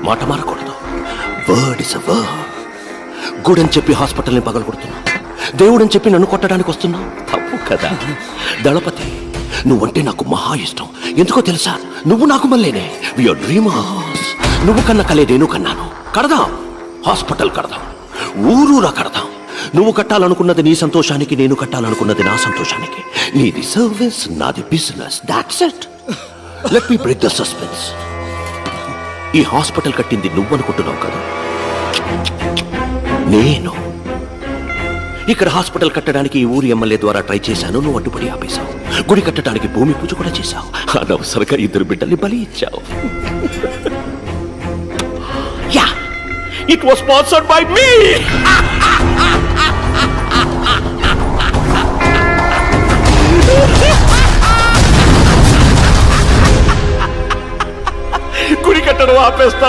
మాట మారకూడదు. Word is a word. గుడని చెప్పి హాస్పిటల్ని పగలగొడుతున్నావు, దేవుడని చెప్పి నన్ను కొట్టడానికి వస్తున్నావు. తప్పు కదా దళపతి. నువ్వంటే నాకు మహా ఇష్టం. ఎందుకో తెలుసా? నువ్వు నాకు మళ్ళీనే. Your dreamers. నువ్వు కన్న కలే నేను కన్నాను. కడదాం, హాస్పిటల్ కడదాం, ఊరూరా కడదాం. నువ్వు కట్టాలనుకున్నది నీ సంతోషానికి, నేను కట్టాలనుకున్నది నా సంతోషానికి. నీది సర్వీస్, నాది business. That's it. Let me break the suspense. ఈ హాస్పిటల్ కట్టింది నువ్వు అనుకుంటున్నావు కదా, నేను. ఇక్కడ హాస్పిటల్ కట్టడానికి ఈ ఊరి ఎమ్మెల్యే ద్వారా ట్రై చేశాను. నువ్వు అడ్డుపడి ఆపేశావు. గుడి కట్టడానికి భూమి పూజ కూడా చేశావు. అనవసరంగా 2 బిడ్డల్ని బలి ఇచ్చావు. Yeah, it was sponsored by me. గుడి కట్టడం ఆపేస్తా